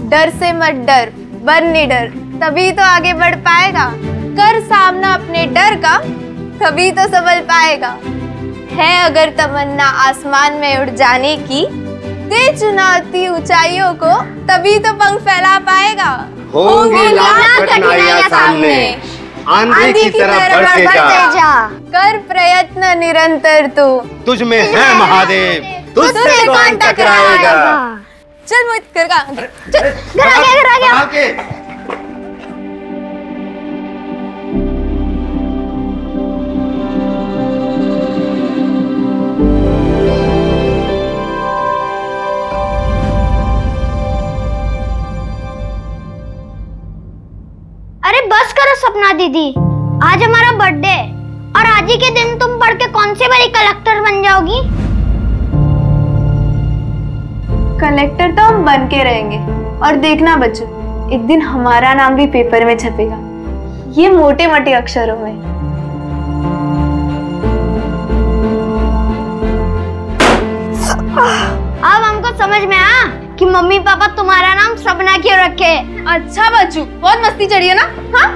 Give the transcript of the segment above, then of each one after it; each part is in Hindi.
डर से मत डर, बन निडर, तभी तो आगे बढ़ पाएगा। कर सामना अपने डर का, तभी तो संभल पाएगा। है अगर तमन्ना आसमान में उड़ जाने की, दे चुनौती ऊंचाइयों को, तभी तो पंख फैला पाएगा। होंगी लाख कठिनाइयां सामने, आंधी की तरह बढ़ते जा। कर प्रयत्न निरंतर तू, तुझ में है महादेव, तुझसे कौन टकराएगा। चल मोहित, घर आ गया। अरे बस करो सपना दीदी, आज हमारा बर्थडे है और आज ही के दिन तुम पढ़ के कौन सी बड़ी कलेक्टर बन जाओगी। कलेक्टर तो हम बन के रहेंगे, और देखना बच्चों, एक दिन हमारा नाम भी पेपर में छपेगा, ये मोटे मोटे अक्षरों में। अब हमको समझ में आया कि मम्मी पापा तुम्हारा नाम सपना क्यों रखे। अच्छा बच्चू, बहुत मस्ती चढ़ी है ना? हाँ?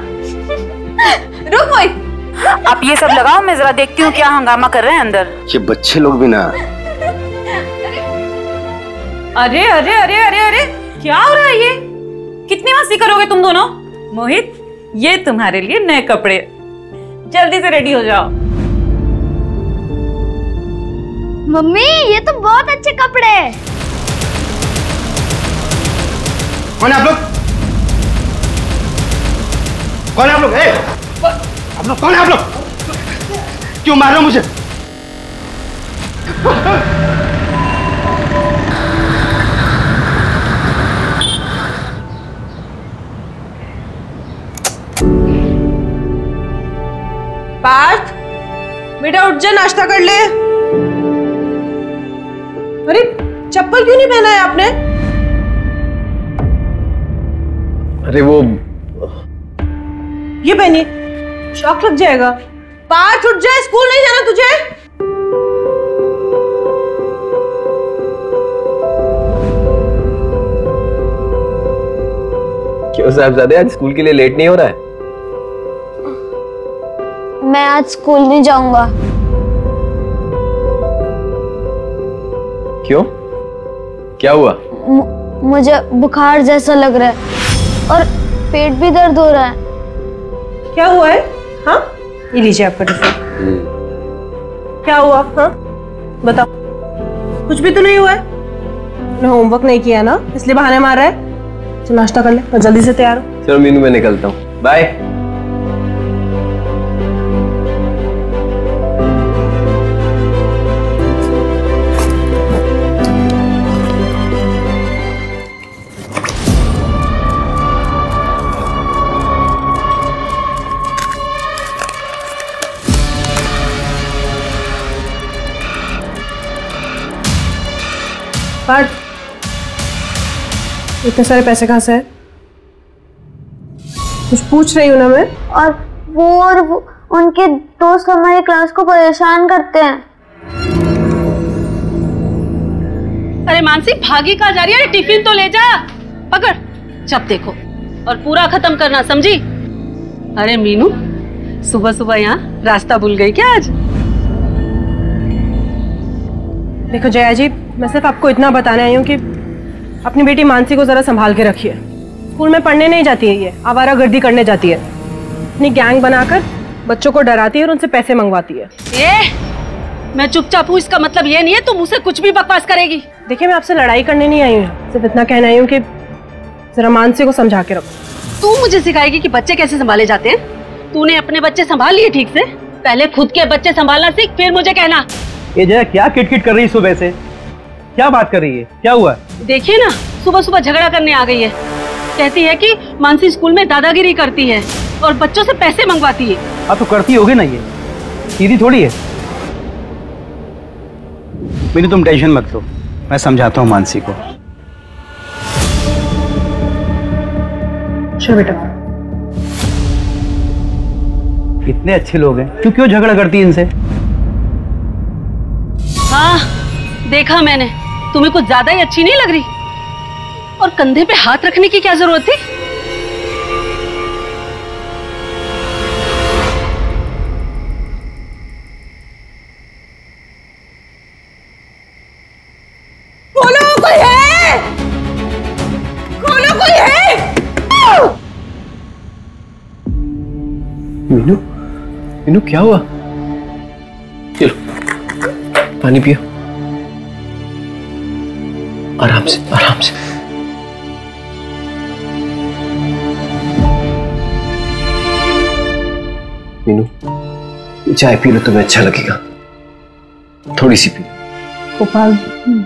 रुक मोहित, आप ये सब लगाओ, मैं जरा देखती हूँ क्या हंगामा कर रहे हैं अंदर। ये बच्चे लोग भी ना। अरे अरे अरे अरे अरे, क्या हो रहा है ये? कितनी मस्ती करोगे तुम दोनों? मोहित, ये तुम्हारे लिए नए कपड़े, जल्दी से रेडी हो जाओ। मम्मी, ये तो बहुत अच्छे कपड़े हैं। कौन है आप लोग? कौन है आप लोग? आप लोग कौन है आप लोग? क्यों मार रहे हो मुझे? पार्थ, बेटा उठ जा, नाश्ता कर ले। अरे चप्पल क्यों नहीं पहना है आपने? अरे वो ये पहनिए, शॉक लग जाएगा। पार्थ उठ जा, स्कूल नहीं जाना तुझे? क्यों साहबजादे, आज स्कूल के लिए लेट नहीं हो रहा है? मैं आज स्कूल नहीं जाऊंगा। क्यों? क्या हुआ? मुझे बुखार जैसा लग रहा है और पेट भी दर्द हो रहा है। क्या हुआ है? हाँ, ये लीजिए आपका टिफिन। क्या हुआ? हाँ बताओ। कुछ भी तो नहीं हुआ है? तुमने होमवर्क नहीं किया ना, इसलिए बहाने मार रहा है। चल नाश्ता कर ले और जल्दी से तैयार हो। चलो मीनू, मैं निकलता हूँ, बाय। पार्थ, इतने सारे पैसे कहाँ से है? कुछ पूछ रही हूँ ना मैं। और वो उनके दोस्त हमारी क्लास को परेशान करते हैं। अरे मानसी, भागी कहाँ जा रही है? टिफिन तो ले जा, पकड़। जब देखो और पूरा खत्म करना, समझी? अरे मीनू, सुबह सुबह यहाँ रास्ता भूल गई क्या आज? देखो जया जी, मैं सिर्फ आपको इतना बताने आई हूँ कि अपनी बेटी मानसी को जरा संभाल के रखिए। स्कूल में पढ़ने नहीं जाती है, ये आवारागर्दी करने जाती है। अपनी गैंग बनाकर बच्चों को डराती है और उनसे पैसे मंगवाती है। मैं चुपचाप हूँ, इसका मतलब ये नहीं है तुम मुझसे कुछ भी बकवास करेगी। देखिए, मैं आपसे लड़ाई करने नहीं आई हूँ, सिर्फ इतना कहना आई हूँ कि जरा मानसी को समझा के रखो। तू मुझे सिखाएगी कि बच्चे कैसे संभाले जाते हैं? तूने अपने बच्चे संभाल लिए ठीक से? पहले खुद के बच्चे संभालना सीख, फिर मुझे कहना। ये जया क्या किटकिट कर रही है सुबह से? क्या बात कर रही है? क्या हुआ? देखिए ना, सुबह सुबह झगड़ा करने आ गई है। कहती है कि मानसी स्कूल में दादागिरी करती है और बच्चों से पैसे मंगवाती है। आप तो करती होगी ना, ये सीधी थोड़ी है। मीनू तुम टेंशन मत लो, मैं समझाता हूँ मानसी को। चलो बेटा। इतने अच्छे लोग हैं, क्यों झगड़ा करती है इनसे? हाँ देखा मैंने, तुम्हें कुछ ज्यादा ही अच्छी नहीं लग रही? और कंधे पे हाथ रखने की क्या जरूरत थी? खोलो, कोई है? खोलो, कोई है? मीनू, मीनू क्या हुआ? चलो पानी पियो, आराम से आराम से। मीनू चाय पी लो, तुम्हें अच्छा लगेगा, थोड़ी सी पी। गोपाल,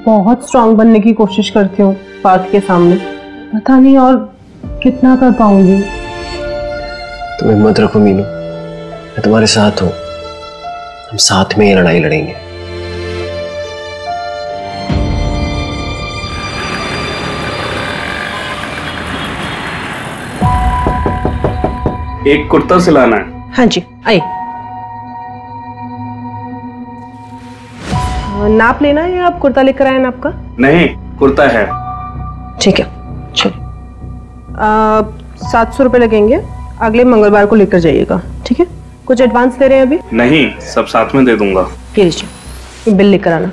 बहुत स्ट्रांग बनने की कोशिश करती हूँ पार्थ के सामने, पता नहीं और कितना कर पाऊंगी। तुम हिम्मत रखो मीनू, मैं तुम्हारे साथ हूं, हम साथ में ये लड़ाई लड़ेंगे। एक कुर्ता सिलाना है। हाँ जी, आइए। नाप लेना है या आप कुर्ता लेकर आए नाप का? नहीं, कुर्ता है। ठीक है, चलिए। 700 रुपये लगेंगे, अगले मंगलवार को लेकर जाइएगा, ठीक है? कुछ एडवांस दे रहे हैं अभी? नहीं, सब साथ में दे दूंगा। ये लीजिए, बिल लेकर आना।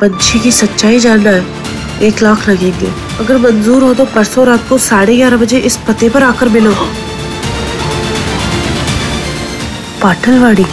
पंछी की सच्चाई जानना है, 1 लाख लगेंगे। अगर मंजूर हो तो परसों रात को 11:30 बजे इस पते पर आकर मिलो। पाटलवाड़ी।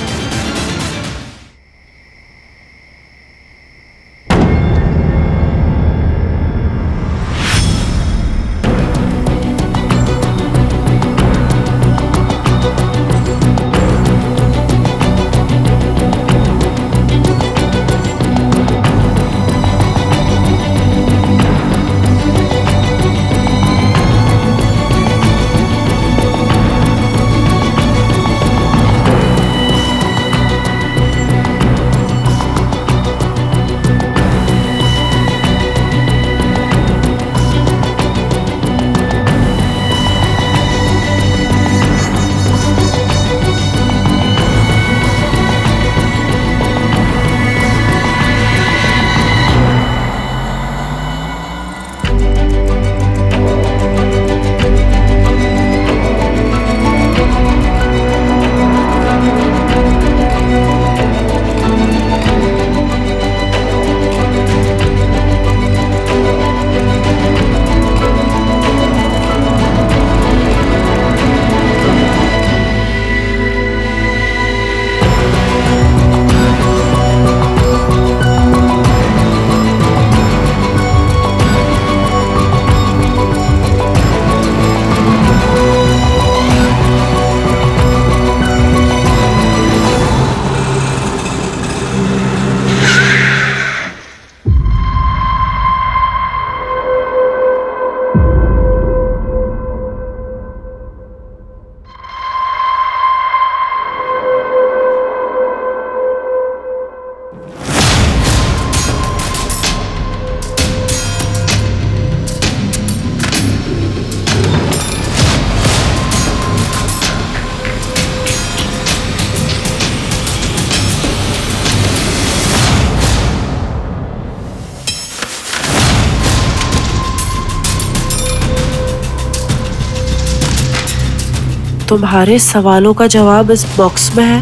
तुम्हारे सवालों का जवाब इस बॉक्स में है,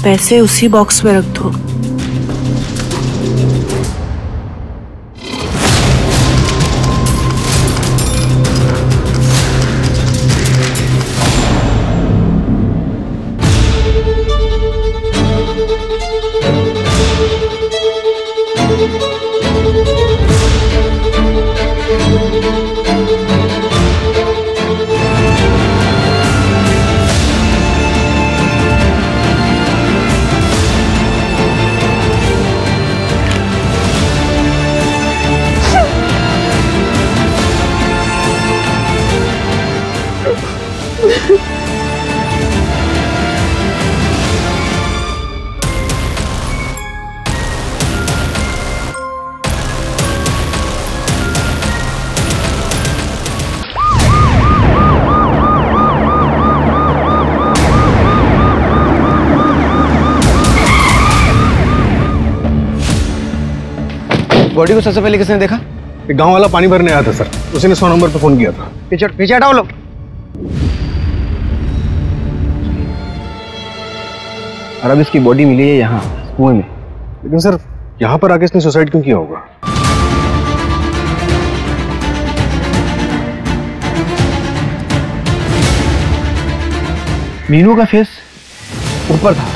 पैसे उसी बॉक्स में रख दो। बॉडी को सबसे पहले किसने देखा? एक गांव वाला पानी भरने आया था सर, उसी ने 100 नंबर पे फोन किया था। पीछे हटाओ लोग। और अब इसकी बॉडी मिली है यहाँ कुएं में। लेकिन सर यहाँ पर आके इसने सुसाइड क्यों किया होगा? मीनू का फेस ऊपर था,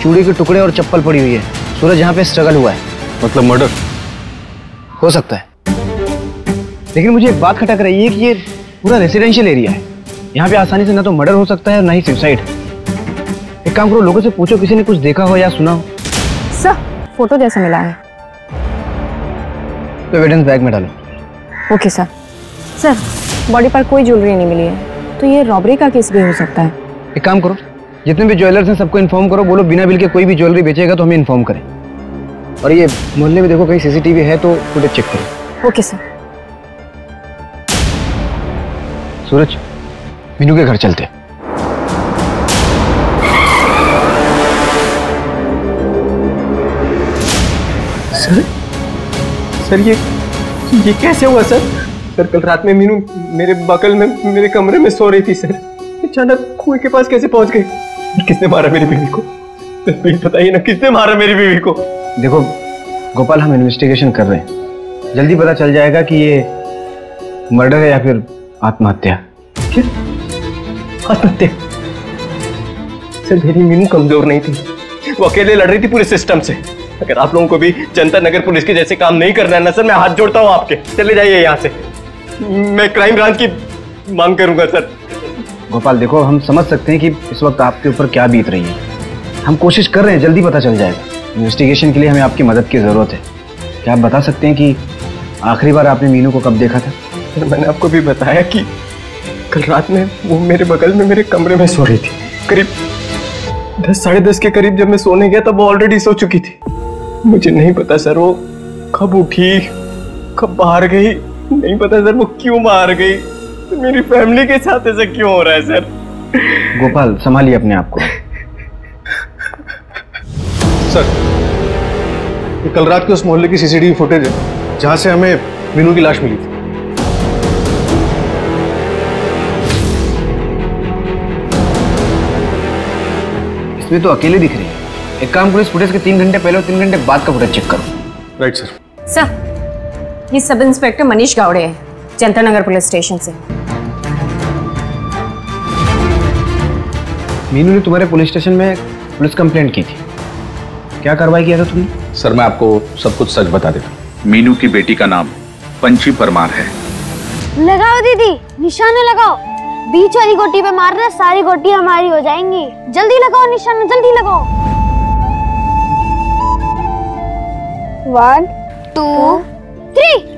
चूड़ी के टुकड़े और चप्पल पड़ी हुई है। सूरज यहाँ पे स्ट्रगल हुआ है। मतलब मर्डर हो सकता है, लेकिन मुझे एक बात खटक रही है कि ये पूरा रेसिडेंशियल एरिया है। यहाँ पे आसानी से ना तो मर्डर हो सकता है और ना ही सुसाइड। एक काम करो, लोगों से पूछो किसी ने कुछ देखा हो या सुना हो। सर फोटो जैसा मिला है तो एविडेंस बैग में डालो। Okay sir. सर बॉडी पर कोई ज्वेलरी नहीं मिली है, तो ये रॉबरी का केस भी हो सकता है। एक काम करो, जितने भी ज्वेलर्स हैं सबको इन्फॉर्म करो, बोलो बिना बिल के कोई भी ज्वेलरी बेचेगा तो हमें इन्फॉर्म करें। और ये मोहल्ले में देखो कहीं सीसीटीवी है तो फुटेज चेक करो। Okay sir. सूरज, मीनू के घर चलते। सर ये कैसे हुआ सर? सर कल रात में मीनू मेरे बगल में मेरे कमरे में सो रही थी सर। अचानक कुएं के पास कैसे पहुंच गई? किसने मारा मेरी बीवी को? प्लीज बताइए ना, किसने मारा मेरी बीवी को? देखो गोपाल, हम इन्वेस्टिगेशन कर रहे हैं, जल्दी पता चल जाएगा कि ये मर्डर है या फिर आत्महत्या। क्या आत्महत्या? सर मेरी मीनू कमजोर नहीं थी, वो अकेले लड़ रही थी पूरे सिस्टम से। अगर आप लोगों को भी जनता नगर पुलिस के जैसे काम नहीं करना है ना सर, मैं हाथ जोड़ता हूँ आपके। चले जाइए यहाँ से, मैं क्राइम ब्रांच की मांग करूंगा सर। गोपाल देखो, हम समझ सकते हैं कि इस वक्त आपके ऊपर क्या बीत रही है। हम कोशिश कर रहे हैं, जल्दी पता चल जाएगा। इन्वेस्टिगेशन के लिए हमें आपकी मदद की जरूरत है। क्या आप बता सकते हैं कि आखिरी बार आपने मीनू को कब देखा था? सर मैंने आपको भी बताया कि कल रात में वो मेरे बगल में मेरे कमरे में सो रही थी। करीब 10 साढ़े 10 के करीब जब मैं सोने गया तब वो ऑलरेडी सो चुकी थी। मुझे नहीं पता सर वो कब उठी, कब बाहर गई, नहीं पता सर वो क्यों बाहर गई। तो मेरी फैमिली के साथ ऐसा क्यों हो रहा है सर? गोपाल संभालिए अपने आप को। सर ये कल रात के उस मोहल्ले की सीसीटीवी फुटेज है जहां से हमें मीनू की लाश मिली थी। इसमें तो अकेले दिख रही है। एक काम करो, इस फुटेज के 3 घंटे पहले और 3 घंटे बाद का फुटेज चेक करो। Right sir. सर ये सब इंस्पेक्टर मनीष गावड़े हैं, जनता नगर पुलिस स्टेशन से। मीनू ने तुम्हारे पुलिस स्टेशन में पुलिस कंप्लेंट की थी, क्या कार्रवाई किया था तुमने? सर मैं आपको सब कुछ सच बता देता हूँ। मीनू की बेटी का नाम पंची परमार है। लगाओ दीदी, निशाना लगाओ। बीच वाली गोटी पे मारना, सारी गोटी हमारी हो जाएंगी। जल्दी लगाओ निशाना, जल्दी लगाओ। 1 2 3।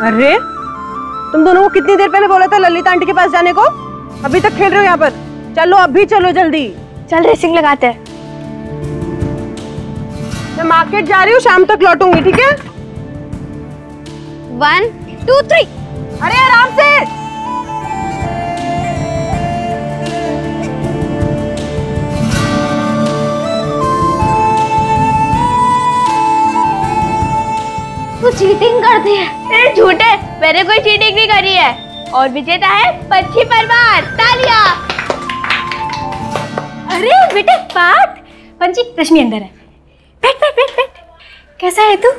अरे तुम दोनों को कितनी देर पहले बोला था ललिता आंटी के पास जाने को? अभी तक खेल रहे हो यहाँ पर? चलो अभी चलो जल्दी। चल रेसिंग लगाते हैं। मैं मार्केट जा रही हूँ, शाम तक लौटूंगी, ठीक है? 1 2 3। अरे आराम से। तू चीटिंग करती है। तेरे झूठे, मैंने कोई चीटिंग नहीं करी है। और विजेता है पंची परमार। तालियां। अरे बेटे बात, पंची रश्मि अंदर है। बैठ बैठ बैठ बैठ। कैसा है तू?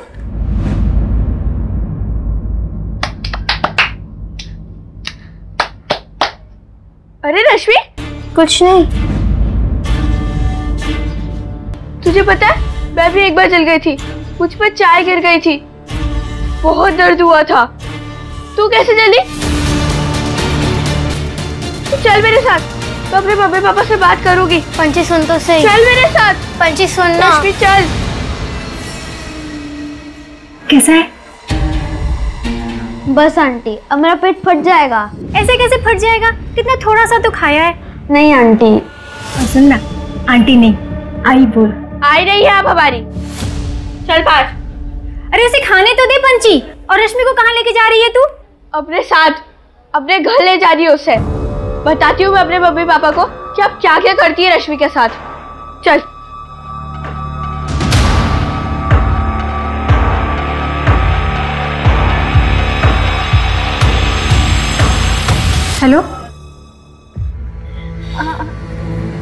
अरे रश्मि, कुछ नहीं। तुझे पता है मैं भी एक बार जल गई थी, मुझ पर चाय गिर गई थी, बहुत दर्द हुआ था। तू कैसे जली? तू चल मेरे साथ, मैं अपने मम्मी पापा से बात करूंगी। पंची सुन तो सही। चल मेरे साथ। पंची सुनना। रश्मि चल। कैसा है? बस आंटी, अब मेरा पेट फट जाएगा। ऐसे कैसे फट जाएगा? कितना थोड़ा सा तो खाया है। नहीं आंटी। और सुन ना, आंटी नहीं आई बोल। आई नहीं है आप हमारी। चल पास। अरे उसे खाने तो दे पंची। और रश्मि को कहाँ लेके जा रही है तू? अपने साथ। अपने घर ले जा रही हूँ उसे। बताती हूँ मैं अपने मम्मी पापा को कि आप क्या क्या करती है रश्मि के साथ। चल। हेलो।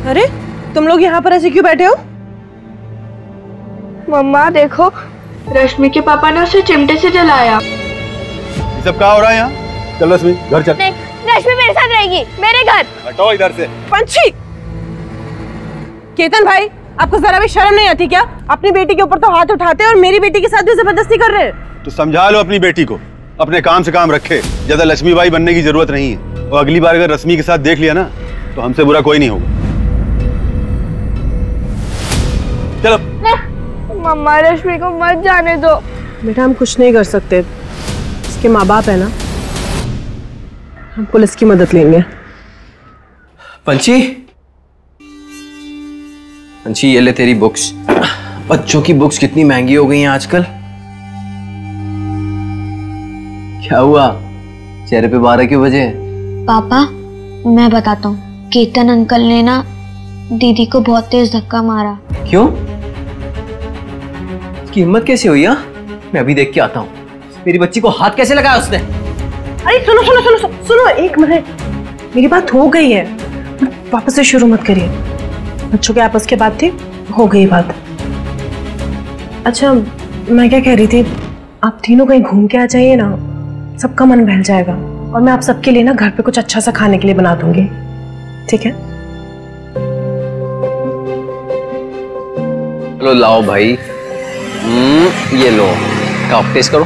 अरे तुम लोग यहाँ पर ऐसे क्यों बैठे हो? मम्मा देखो, रश्मि के पापा ने उसे चिमटे से जलाया। ये सब क्या हो रहा है यहाँ? चल रश्मि घर चल। नहीं, रश्मि मेरे साथ रहेगी, मेरे घर। हटो इधर से। पंछी। केतन भाई, आपको जरा भी शर्म नहीं आती क्या? अपनी बेटी के ऊपर तो हाथ उठाते और मेरी बेटी के साथ भी जबरदस्ती कर रहे हैं। तो समझा लो अपनी बेटी को, अपने काम से काम रखे। ज्यादा लक्ष्मीबाई बनने की जरूरत नहीं है। और अगली बार अगर रश्मि के साथ देख लिया ना तो हमसे बुरा कोई नहीं होगा। चलो। मम्मा रश्मि को मत जाने दो। बेटा हम कुछ नहीं कर सकते, इसके माँ बाप है ना, हम पुलिस की मदद लेंगे। पंछी, पंछी ये ले तेरी बुक्स। बच्चों की बुक्स कितनी महंगी हो गई हैं आजकल। क्या हुआ, चेहरे पे बारह क्यों बजे? पापा मैं बताता हूँ, केतन अंकल ने ना दीदी को बहुत तेज धक्का मारा। क्यों? उसकी हिम्मत कैसे हुई? मैं अभी देख के आता हूँ। मेरी बच्ची को हाथ कैसे लगाया उसने? अरे सुनो सुनो सुनो सुनो, सुनो एक मिनट, मेरी बात हो गई है, वापस से शुरू मत करिए। बच्चों के आपस की बात थी, हो गई बात। अच्छा मैं क्या कह रही थी, आप तीनों कहीं घूम के आ जाइए ना, सबका मन बहल जाएगा। और मैं आप सबके लिए ना घर पे कुछ अच्छा सा खाने के लिए बना दूंगी, ठीक है? चलो लाओ भाई। ये लो, आप टेस्ट करो।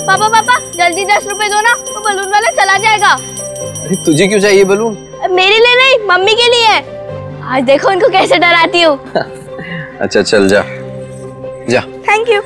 पापा पापा जल्दी 10 रुपए दो ना, तो बलून वाला चला जाएगा। अरे तुझे क्यों चाहिए बलून? मेरे लिए नहीं, मम्मी के लिए। आज देखो उनको कैसे डराती हूँ। अच्छा चल जा जा। Thank you.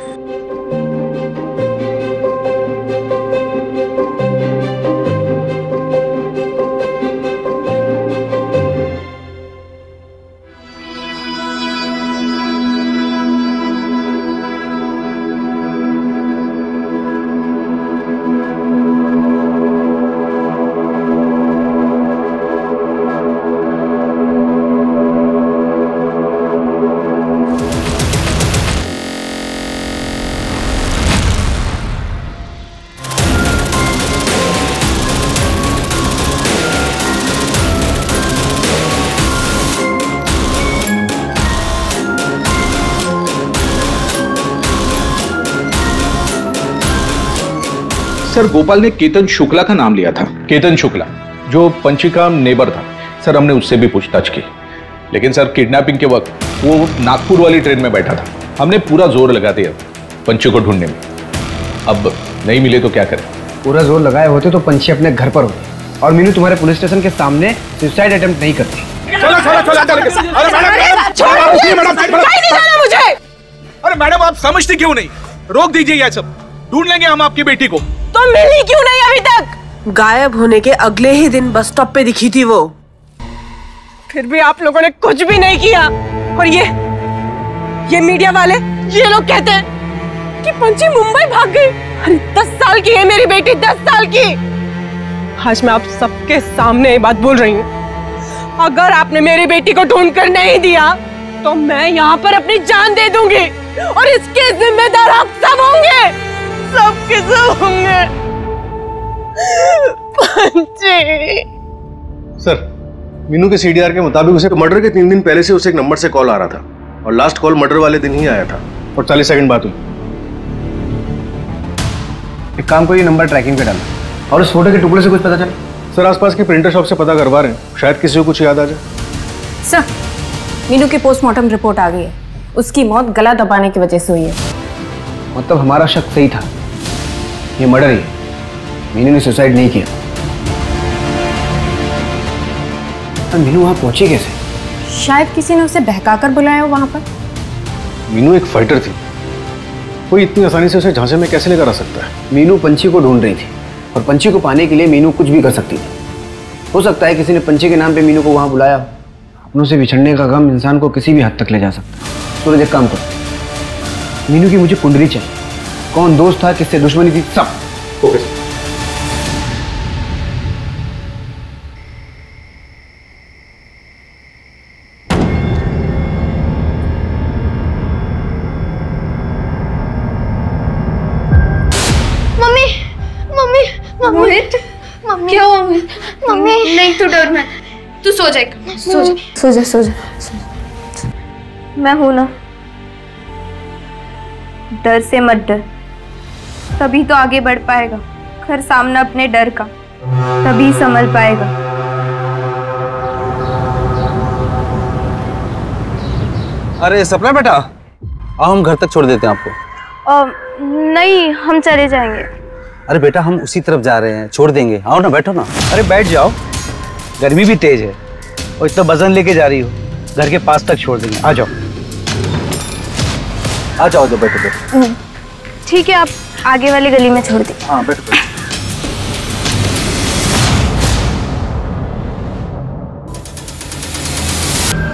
सर गोपाल ने केतन शुक्ला का नाम लिया था। केतन शुक्ला जो पंछी का नेबर था। सर हमने उससे भी पूछताछ की, लेकिन सर किडनैपिंग के वक्त वो नागपुर वाली ट्रेन में बैठा था। हमने पूरा जोर लगा दिया पंछी को ढूंढने में। अब नहीं मिले तो क्या करें? पूरा जोर लगाए होते तो पंछी अपने घर पर होते और मीनू तुम्हारे पुलिस स्टेशन के सामने सुसाइड अटेम्प्ट नहीं करती। अरे मैडम आप समझते क्यों नहीं? रोक दीजिए ये सब, ढूंढ लेंगे हम आपकी बेटी को। तो मिली क्यों नहीं अभी तक? गायब होने के अगले ही दिन बस स्टॉप पे दिखी थी वो। फिर भी आप लोगों ने कुछ भी नहीं किया। और ये मीडिया वाले, ये लोग कहते हैं कि पंछी मुंबई भाग गई। अरे 10 साल की है मेरी बेटी, 10 साल की। आज मैं आप सबके सामने ये बात बोल रही हूँ, अगर आपने मेरी बेटी को ढूंढ कर नहीं दिया तो मैं यहाँ पर अपनी जान दे दूंगी और इसके जिम्मेदार आप सब होंगे, सबके सब होंगे। सर मीनू के सीडीआर के मुताबिक उसे मर्डर के 3 दिन पहले से उसे एक नंबर से कॉल आ रहा था और लास्ट कॉल मर्डर वाले दिन ही आया था और 40 सेकंड बाद हुई। एक काम करिए, नंबर ट्रैकिंग पे डालना और उस फोटो के टुकड़े से कुछ पता चला? सर आसपास की प्रिंटर शॉप से पता करवा रहे हैं, शायद किसी को कुछ याद आ जाए। सर मीनू की पोस्टमार्टम रिपोर्ट आ गई है, उसकी मौत गला दबाने की वजह से हुई है। मतलब हमारा शक सही था, ये मर्डर ही, मीनू ने सुसाइड नहीं किया। पर मीनू वहां पहुंची कैसे? शायद किसी ने उसे बहकाकर बुलाया हो वहां पर। मीनू एक फाइटर थी, कोई इतनी आसानी से उसे झांसे में कैसे लेकर आ सकता है? मीनू पंछी को ढूंढ रही थी और पंछी को पाने के लिए मीनू कुछ भी कर सकती थी। हो सकता है किसी ने पंछी के नाम पे मीनू को वहां बुलाया हो। उनसे बिछड़ने का गम इंसान को किसी भी हद तक ले जा सकता है। सूरज एक काम करो, मीनू की मुझे कुंडली चाहिए, कौन दोस्त था, किससे दुश्मनी थी, सब। ओके। मम्मी मम्मी मम्मी मोहित, मम्मी क्या हुआ मोहित? मम्मी नहीं, तू डर मत, तू सो जाएगा, सो जा, सो जा, सो जा, सो जा। मैं हूं ना, डर से मत डर, तभी तो आगे बढ़ पाएगा। कर सामना अपने डर का, तभी संभल पाएगा। अरे सपना बेटा, आओ हम घर तक छोड़ देते हैं आपको। नहीं, हम चले जाएंगे। अरे बेटा हम उसी तरफ जा रहे हैं, छोड़ देंगे। आओ ना, बैठो ना। अरे बैठ जाओ, गर्मी भी तेज है और इतना वजन लेके जा रही हो, घर के पास तक छोड़ देंगे। आ जाओ आ जाओ, बैठो बैठो। ठीक है, आप आगे वाली गली में छोड़ दी। हाँ बैठो बैठो।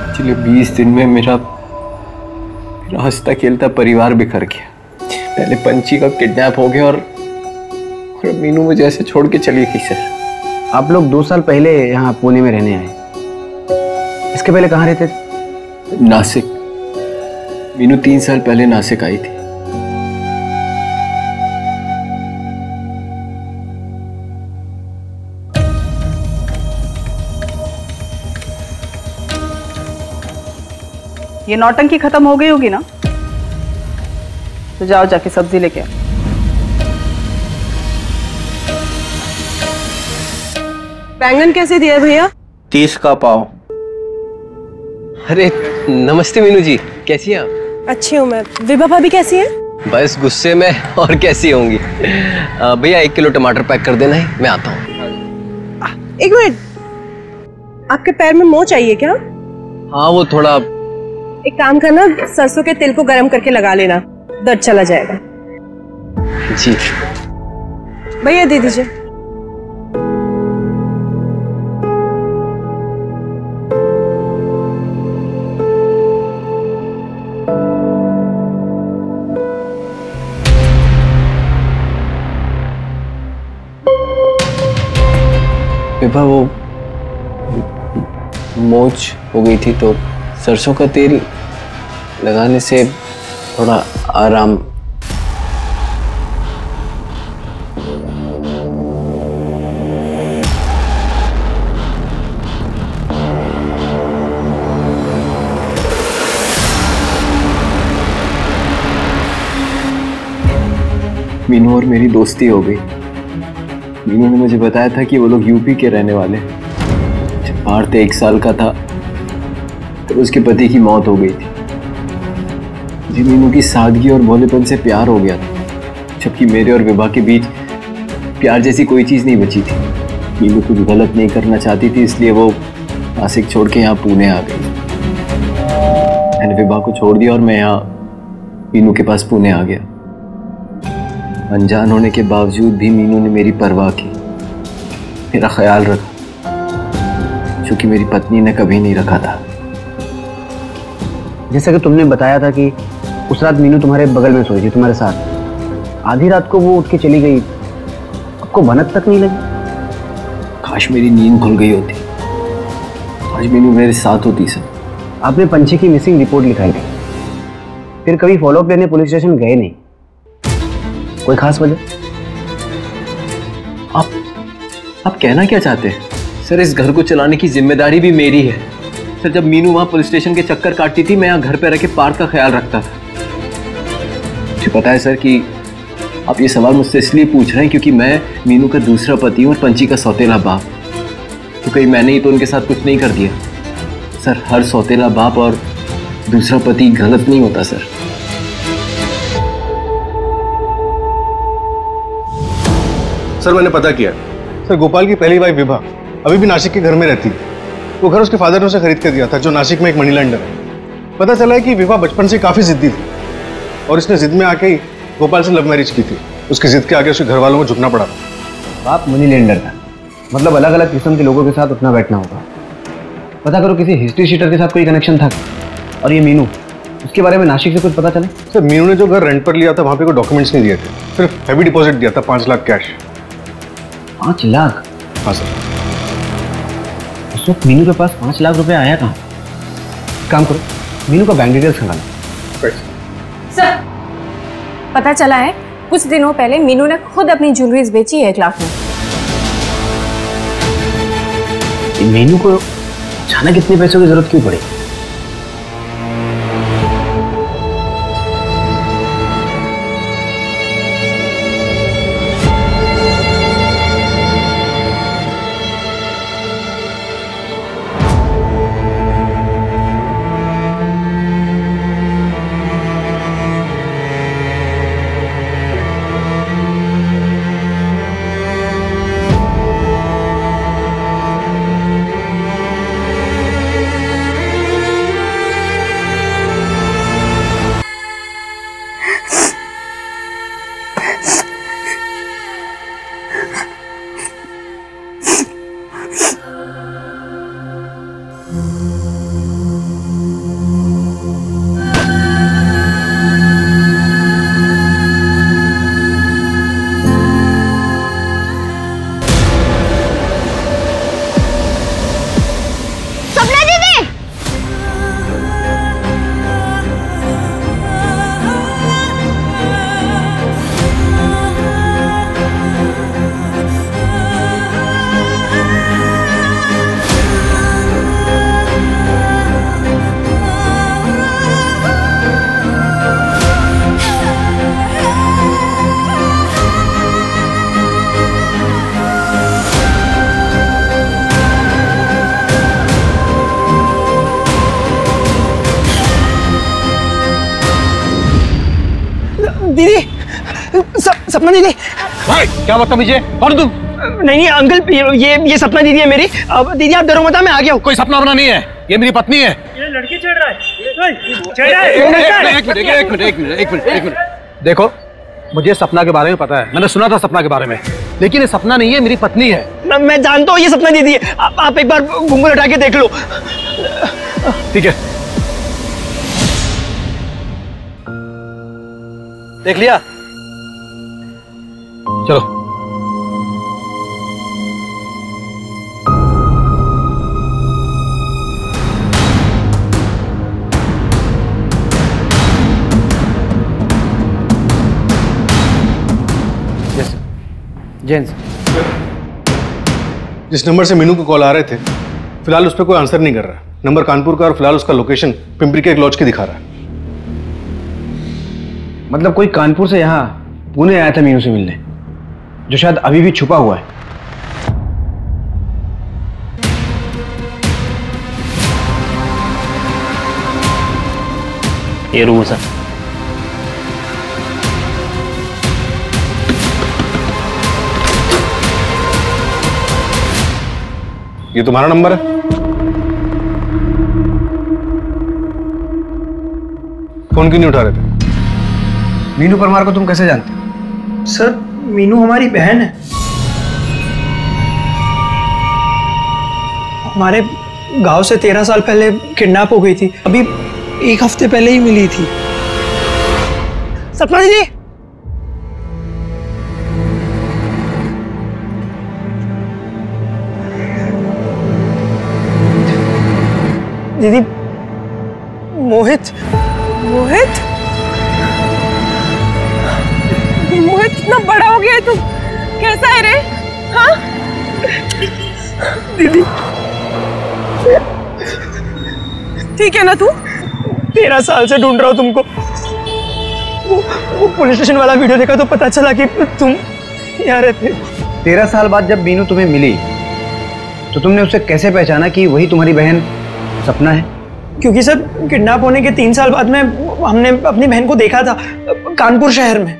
पिछले 20 दिन में मेरा हंसता खेलता परिवार बिखर गया। पहले पंची का किडनैप हो गया और मीनू मुझे ऐसे छोड़ के चली गई। सर आप लोग 2 साल पहले यहाँ पुणे में रहने आए, इसके पहले कहाँ रहते थे? नासिक। मीनू 3 साल पहले नासिक आई थी। ये नौटंकी खत्म हो गई होगी ना? तो जाओ जाके सब्जी लेके आओ। बैंगन कैसे दिया भैया? 30 का पाव। अरे नमस्ते मीनू जी, कैसी हैं आप? अच्छी हूँ मैं। विभा भाभी कैसी है? बस गुस्से में, और कैसी होंगी। भैया 1 किलो टमाटर पैक कर देना है, मैं आता हूँ। 1 मिनट, आपके पैर में मोच चाहिए क्या? हाँ वो थोड़ा। एक काम करना, सरसों के तेल को गर्म करके लगा लेना, दर्द चला जाएगा। जी भैया दे दीजिए। विभा वो मोच हो गई थी तो सरसों का तेल लगाने से थोड़ा आराम। मीनू और मेरी दोस्ती हो गई। मीनू ने मुझे बताया था कि वो लोग यूपी के रहने वाले। जब पार्थ 1 साल का था तो उसके पति की मौत हो गई थी। जी मीनू की सादगी और भोलेपन से प्यार हो गया था, जबकि मेरे और विभा के बीच प्यार जैसी कोई चीज़ नहीं बची थी। मीनू कुछ गलत नहीं करना चाहती थी, इसलिए वो नासिक छोड़ के यहाँ पुणे आ गई। मैंने विभा को छोड़ दिया और मैं यहाँ मीनू के पास पुणे आ गया। अनजान होने के बावजूद भी मीनू ने मेरी परवाह की, मेरा ख्याल रखा, जो कि मेरी पत्नी ने कभी नहीं रखा था। जैसा कि तुमने बताया था कि उस रात मीनू तुम्हारे बगल में सोई थी, तुम्हारे साथ। आधी रात को वो उठ के चली गई, आपको भनक तक नहीं लगी? काश मेरी नींद खुल गई होती, आज मीनू मेरे साथ होती। सर आपने पंछी की मिसिंग रिपोर्ट लिखाई थी, फिर कभी फॉलोअप लेने पुलिस स्टेशन गए नहीं, कोई खास वजह? आप कहना क्या चाहते हैं? सर इस घर को चलाने की जिम्मेदारी भी मेरी है। सर जब मीनू वहां पुलिस स्टेशन के चक्कर काटती थी, मैं यहाँ घर पे रह के पार्थ का ख्याल रखता था। मुझे पता है सर कि आप ये सवाल मुझसे इसलिए पूछ रहे हैं क्योंकि मैं मीनू का दूसरा पति हूँ और पंची का सौतेला बाप। तो कहीं मैंने ही तो उनके साथ कुछ नहीं कर दिया? सर हर सौतेला बाप और दूसरा पति गलत नहीं होता सर। सर मैंने पता किया, सर गोपाल की पहली वाइफ विभा अभी भी नासिक के घर में रहती है। वो घर उसके फादर ने उसे खरीद कर दिया था, जो नासिक में एक मनी लैंडर है। पता चला है कि विभा बचपन से काफी जिद्दी थी और इसने जिद में आके ही गोपाल से लव मैरिज की थी। उसकी जिद के आगे उसके घर वालों को झुकना पड़ा। बाप मनी लैंडर था, मतलब अलग अलग किस्म के लोगों के साथ उठना बैठना होगा। पता करो किसी हिस्ट्री शीटर के साथ कोई कनेक्शन था। और ये मीनू, उसके बारे में नासिक से कुछ पता चले? सर मीनू ने जो घर रेंट पर लिया था वहाँ पे कोई डॉक्यूमेंट्स नहीं दिए थे, सिर्फ हैवी डिपॉजिट दिया था 5 लाख कैश। 5 लाख? हाँ सर। उस वक्त मीनू के पास 5 लाख रुपए आया कहाँ? काम करो, मीनू का बैंक डिटेल्स खंगालो। सर, पता चला है कुछ दिनों पहले मीनू ने खुद अपनी ज्वेलरीज बेची है 1 लाख में। मीनू को अचानक इतने पैसों की जरूरत क्यों पड़ी? सपना दीदी। भाई क्या बदतमीजी है? कौन तुम? नहीं अंकल, ये सपना दीदी है मेरी। अब दीदी आप डरो मत, मैं आ गया हूँ। कोई सपना वपना नहीं है, ये मेरी पत्नी है। ये लड़की चढ़ रहा है। एक मिनट। देखो, मुझे सपना के बारे में पता है, मैंने सुना था सपना के बारे में, लेकिन ये सपना नहीं है, मेरी पत्नी है। मैं जानता हूँ ये सपना दीदी है। आप एक बार घूंघट हटा के देख लो। ठीक है, देख लिया। चलो। जेंस, जिस नंबर से मीनू को कॉल आ रहे थे, फिलहाल उस पर कोई आंसर नहीं कर रहा। नंबर कानपुर का और फिलहाल उसका लोकेशन पिंपरी के एक लॉज की दिखा रहा है। मतलब कोई कानपुर से यहाँ पुणे आया था मीनू से मिलने, जो शायद अभी भी छुपा हुआ है। ये रूम है सर। ये तुम्हारा नंबर है? फोन क्यों नहीं उठा रहे थे? मीनू परमार को तुम कैसे जानते हो? सर मीनू हमारी बहन है। हमारे गांव से 13 साल पहले किडनैप हो गई थी, अभी 1 हफ्ते पहले ही मिली थी। सपना दीदी, दीदी मोहित इतना बड़ा हो गया है तू, कैसा है रे? हाँ दीदी ठीक है ना तू? 13 साल से ढूंढ रहा हूँ तुमको। वो पुलिस स्टेशन वाला वीडियो देखा तो पता चला कि तुम यहाँ रहते। 13 साल बाद जब मीनू तुम्हें मिली तो तुमने उसे कैसे पहचाना कि वही तुम्हारी बहन सपना है? क्योंकि सर किडनैप होने के 3 साल बाद में हमने अपनी बहन को देखा था कानपुर शहर में,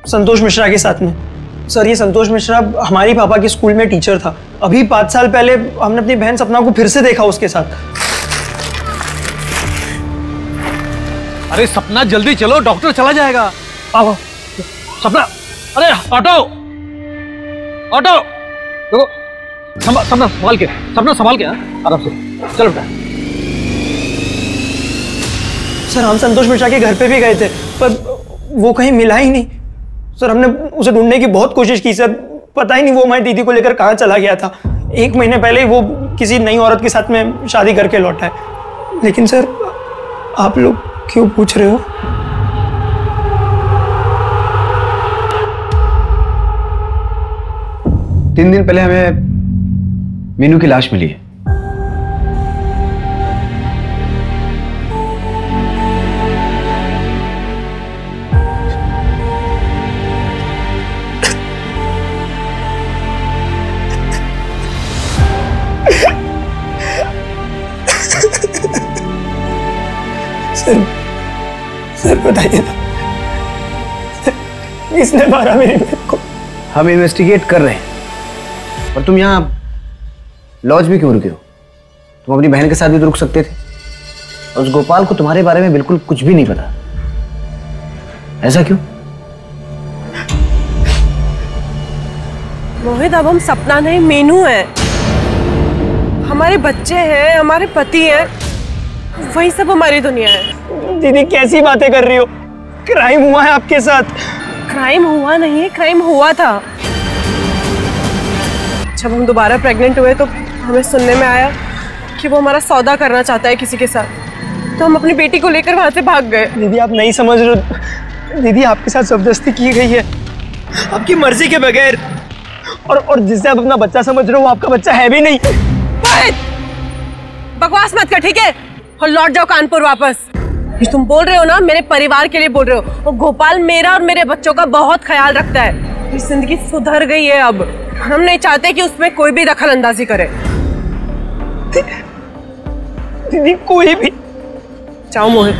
संतोष मिश्रा के साथ में। सर ये संतोष मिश्रा हमारी पापा के स्कूल में टीचर था। अभी 5 साल पहले हमने अपनी बहन सपना को फिर से देखा उसके साथ। अरे सपना जल्दी चलो, डॉक्टर चला जाएगा। आओ सपना, अरे ऑटो ऑटो, देखो सपना संभाल के, सपना संभाल के, आराम से चल बेटा। सर हम संतोष मिश्रा के घर पे भी गए थे पर वो कहीं मिला ही नहीं। सर हमने उसे ढूंढने की बहुत कोशिश की सर, पता ही नहीं वो हमारी दीदी को लेकर कहाँ चला गया था। 1 महीने पहले ही वो किसी नई औरत के साथ में शादी करके लौटा है। लेकिन सर आप लोग क्यों पूछ रहे हो? तीन दिन पहले हमें मीनू की लाश मिली है। सर बताइए ना, किसने मारा मेरी बहन को? हम इन्वेस्टिगेट कर रहे हैं। और तुम यहाँ लॉज में क्यों रुके हो? तुम अपनी बहन के साथ भी तो रुक सकते थे। और उस गोपाल को तुम्हारे बारे में बिल्कुल कुछ भी नहीं पता। ऐसा क्यों? मोहित अब हम सपना नहीं मीनू है। हमारे बच्चे हैं, हमारे पति हैं, वही सब हमारी दुनिया है। दीदी कैसी बातें कर रही हो? क्राइम हुआ है आपके साथ। क्राइम हुआ नहीं है, क्राइम हुआ था। जब हम दोबारा प्रेग्नेंट हुए तो हमें सुनने में आया कि वो हमारा सौदा करना चाहता है किसी के साथ, तो हम अपनी बेटी को लेकर वहां से भाग गए। दीदी आप नहीं समझ रहे हो, दीदी आपके साथ जबरदस्ती की गई है आपकी मर्जी के बगैर। और जिससे आप अपना बच्चा समझ रहे हो वो आपका बच्चा है भी नहीं। बकवास मत कर, ठीक है? और लौट जाओ कानपुर वापस। ये तुम बोल रहे हो ना, मेरे परिवार के लिए बोल रहे हो। और गोपाल मेरा और मेरे बच्चों का बहुत ख्याल रखता है। मेरी जिंदगी सुधर गई है अब। हम नहीं चाहते कि उसमें कोई भी दखल अंदाजी करे। दीदी कोई भी। जाओ मोहित।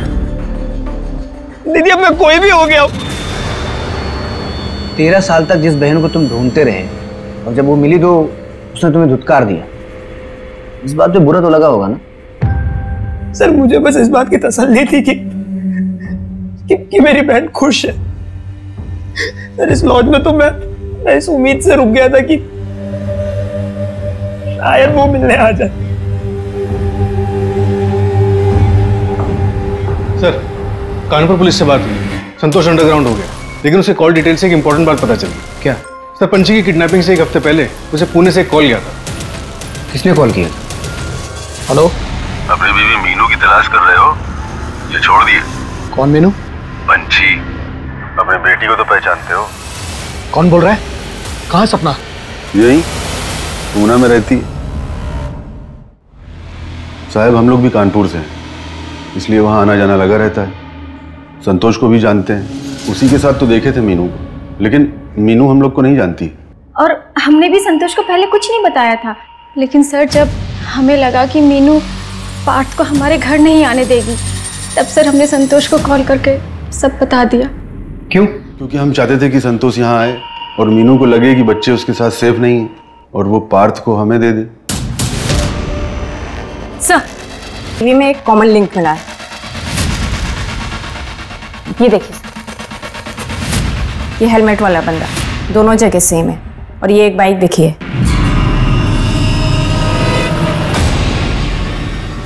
दीदी अब मैं कोई भी हो गया। 13 साल तक जिस बहन को तुम ढूंढते रहे और जब वो मिली तो उसने तुम्हें धुतकार दिया। इस बात पे बुरा तो लगा होगा ना? सर मुझे बस इस बात की तसल्ली थी कि मेरी बहन खुश है। सर इस लॉज में तो मैं इस उम्मीद से रुक गया था कि शायद वो मिलने आ जाए। सर कानपुर पुलिस से बात हुई, संतोष अंडरग्राउंड हो गया, लेकिन उसे कॉल डिटेल से एक इंपॉर्टेंट बात पता चली। क्या? सर पंची की किडनैपिंग से 1 हफ्ते पहले उसे पुणे से एक कॉल गया था। किसने कॉल किया? हेलो, अपनी बीवी मीनू की तलाश कर रहे हो? ये छोड़ दिए। कौन मीनू? पंची, अपनी बेटी को तो पहचानते हो? कौन बोल रहा है? कहाँ सपना? यही पूना में रहती। साहब हम लोग भी कानपुर से हैं, इसलिए वहाँ आना जाना लगा रहता है। संतोष को भी जानते हैं, उसी के साथ तो देखे थे मीनू को, लेकिन मीनू हम लोग को नहीं जानती। और हमने भी संतोष को पहले कुछ नहीं बताया था, लेकिन सर जब हमें लगा कि मीनू पार्थ को हमारे घर नहीं आने देगी, तब सर हमने संतोष को कॉल करके सब बता दिया। क्यों? क्योंकि हम चाहते थे कि संतोष यहाँ आए और मीनू को लगे कि बच्चे उसके साथ सेफ नहीं है और वो पार्थ को हमें दे दे। सर टीवी में एक कॉमन लिंक मिला है, ये देखिए। ये हेलमेट वाला बंदा दोनों जगह सेम है, और ये एक बाइक देखिए।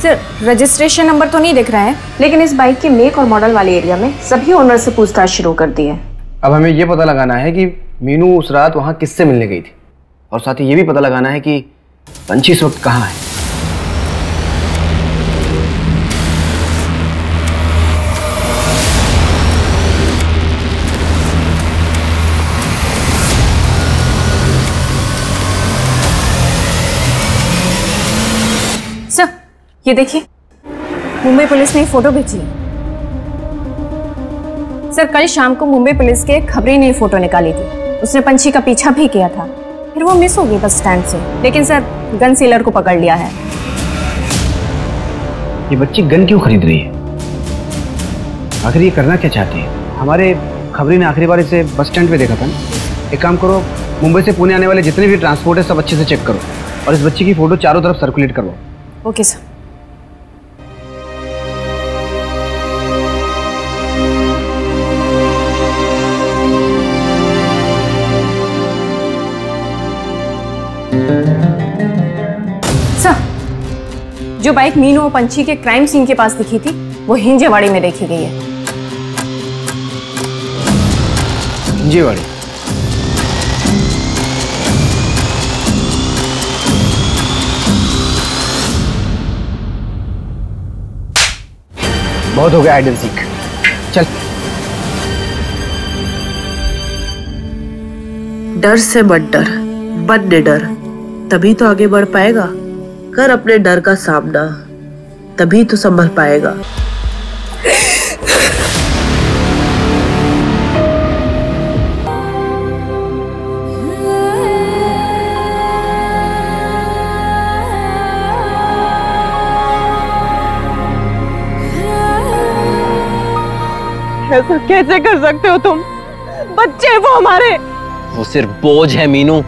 सर रजिस्ट्रेशन नंबर तो नहीं दिख रहा है, लेकिन इस बाइक के मेक और मॉडल वाले एरिया में सभी ओनर से पूछताछ शुरू कर दी है। अब हमें ये पता लगाना है कि मीनू उस रात वहां किससे मिलने गई थी, और साथ ही ये भी पता लगाना है कि पंची इस वक्त कहाँ है। सर ये देखिए, मुंबई पुलिस ने फोटो भेजी है। सर कल शाम को मुंबई पुलिस के खबरी ने फोटो निकाली थी। उसने पंछी का पीछा भी किया था, फिर वो मिस हो गई बस स्टैंड से, लेकिन सर गन सेलर को पकड़ लिया है। ये बच्ची गन क्यों खरीद रही है? आखिर ये करना क्या चाहती है? हमारे खबरी ने आखिरी बार इसे बस स्टैंड पे देखा था ना। एक काम करो, मुंबई से पुणे आने वाले जितने भी ट्रांसपोर्ट है सब अच्छे से चेक करो, और इस बच्ची की फोटो चारों तरफ सर्कुलेट करवाओ। Okay sir. जो बाइक मीनू और पंछी के क्राइम सीन के पास दिखी थी वो हिंजेवाड़ी में देखी गई है। हिंजेवाड़ी? बहुत हो गया हाइड एंड सीक, चल। डर से मत डर, बन निडर, तभी तो आगे बढ़ पाएगा। कर अपने डर का सामना, तभी तो संभल पाएगा। ऐसा कैसे कर सकते हो तुम? बच्चे वो हमारे। वो सिर्फ बोझ है मीनू।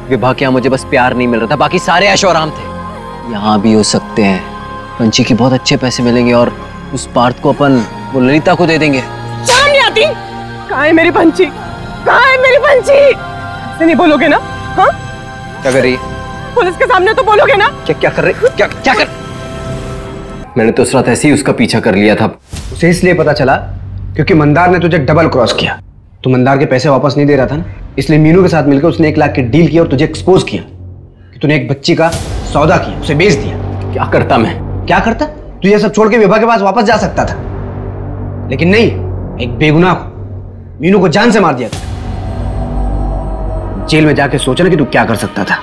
विभा के यहाँ मुझे बस प्यार नहीं मिल रहा था, बाकी सारे ऐशो आराम थे। यहाँ भी हो सकते हैं। पंछी की बहुत अच्छे पैसे मिलेंगे और उस पार्थ को अपन वो ललिता को दे देंगे। शर्म नहीं आती? कहाँ है मेरी पंछी? कहाँ है मेरी पंछी? ऐसे नहीं बोलोगे ना? हाँ? क्या कर रही है? पुलिस के सामने तो बोलोगे ना? क्या कर रही? क्या कर? मैंने तो उस रात ऐसे ही उसका पीछा कर लिया था। उसे इसलिए पता चला क्योंकि मंदार ने तुझे डबल क्रॉस किया। तो मंदार के पैसे वापस नहीं दे रहा था ना, इसलिए मीनू के साथ मिलकर उसने 1 लाख की डील किया और तुझे एक्सपोज किया कि तूने एक बच्ची का सौदा किया, उसे बेच दिया। क्या करता मैं? क्या करता? तू ये सब छोड़ के विभा के पास वापस जा सकता था, लेकिन नहीं, एक बेगुनाह को, मीनू को जान से मार दिया था। जेल में जाके सोचना कि तू क्या कर सकता था।